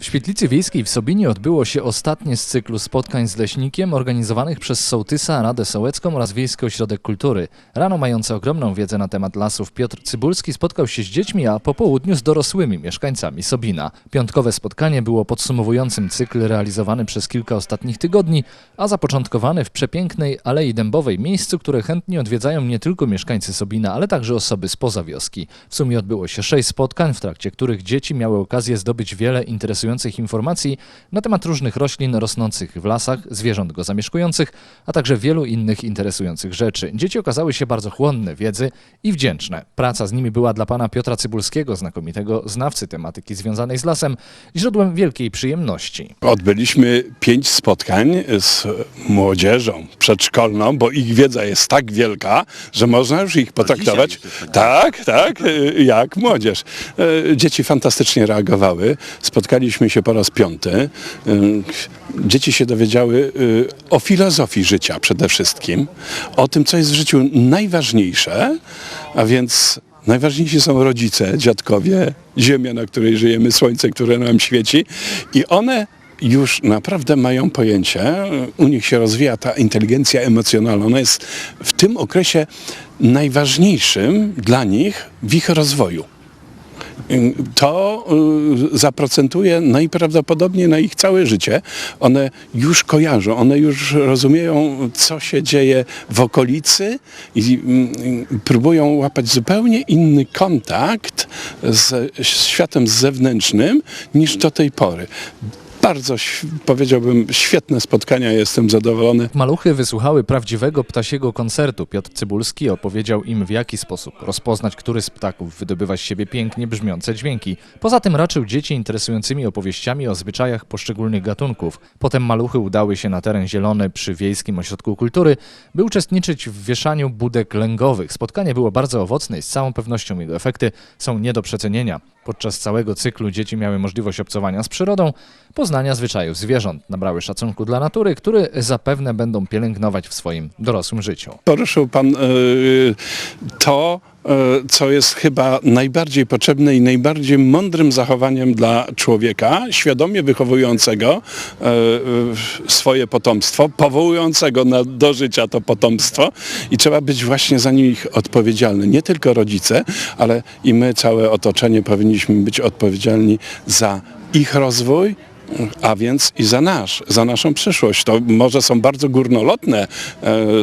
W Świetlicy Wiejskiej w Sobinie odbyło się ostatnie z cyklu spotkań z leśnikiem organizowanych przez sołtysa, Radę Sołecką oraz Wiejski Ośrodek Kultury. Rano mający ogromną wiedzę na temat lasów Piotr Cybulski spotkał się z dziećmi, a po południu z dorosłymi mieszkańcami Sobina. Piątkowe spotkanie było podsumowującym cykl realizowany przez kilka ostatnich tygodni, a zapoczątkowany w przepięknej Alei Dębowej, miejscu, które chętnie odwiedzają nie tylko mieszkańcy Sobina, ale także osoby spoza wioski. W sumie odbyło się 6 spotkań, w trakcie których dzieci miały okazję zdobyć wiele interesujących informacji na temat różnych roślin rosnących w lasach, zwierząt go zamieszkujących, a także wielu innych interesujących rzeczy. Dzieci okazały się bardzo chłonne wiedzy i wdzięczne. Praca z nimi była dla pana Piotra Cybulskiego, znakomitego znawcy tematyki związanej z lasem, źródłem wielkiej przyjemności. Odbyliśmy 5 spotkań z młodzieżą przedszkolną, bo ich wiedza jest tak wielka, że można już ich potraktować tak, jak młodzież. Dzieci fantastycznie reagowały. Spotkaliśmy się po raz 5. Dzieci się dowiedziały o filozofii życia przede wszystkim, o tym, co jest w życiu najważniejsze, a więc najważniejsi są rodzice, dziadkowie, ziemia, na której żyjemy, słońce, które nam świeci i one już naprawdę mają pojęcie, u nich się rozwija ta inteligencja emocjonalna. Ona jest w tym okresie najważniejszym dla nich w ich rozwoju. To zaprocentuje najprawdopodobniej na ich całe życie. One już kojarzą, one już rozumieją, co się dzieje w okolicy i próbują łapać zupełnie inny kontakt z światem zewnętrznym niż do tej pory. Bardzo, powiedziałbym, świetne spotkania, jestem zadowolony. Maluchy wysłuchały prawdziwego ptasiego koncertu. Piotr Cybulski opowiedział im, w jaki sposób rozpoznać, który z ptaków wydobywa z siebie pięknie brzmiące dźwięki. Poza tym raczył dzieci interesującymi opowieściami o zwyczajach poszczególnych gatunków. Potem maluchy udały się na teren zielony przy Wiejskim Ośrodku Kultury, by uczestniczyć w wieszaniu budek lęgowych. Spotkanie było bardzo owocne i z całą pewnością jego efekty są nie do przecenienia. Podczas całego cyklu dzieci miały możliwość obcowania z przyrodą, poznania zwyczajów zwierząt, nabrały szacunku dla natury, który zapewne będą pielęgnować w swoim dorosłym życiu. Poruszył pan to, co jest chyba najbardziej potrzebne i najbardziej mądrym zachowaniem dla człowieka, świadomie wychowującego swoje potomstwo, powołującego do życia to potomstwo i trzeba być właśnie za nich odpowiedzialny. Nie tylko rodzice, ale i my, całe otoczenie, powinniśmy być odpowiedzialni za ich rozwój, a więc i za naszą przyszłość. To może są bardzo górnolotne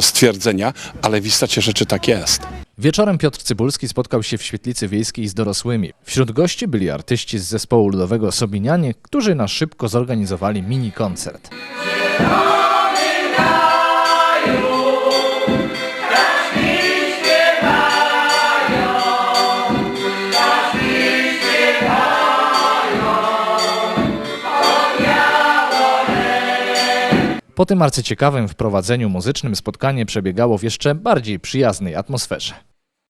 stwierdzenia, ale w istocie rzeczy tak jest. Wieczorem Piotr Cybulski spotkał się w Świetlicy Wiejskiej z dorosłymi. Wśród gości byli artyści z zespołu ludowego Sobinianie, którzy na szybko zorganizowali mini koncert. Po tym arcyciekawym wprowadzeniu muzycznym spotkanie przebiegało w jeszcze bardziej przyjaznej atmosferze.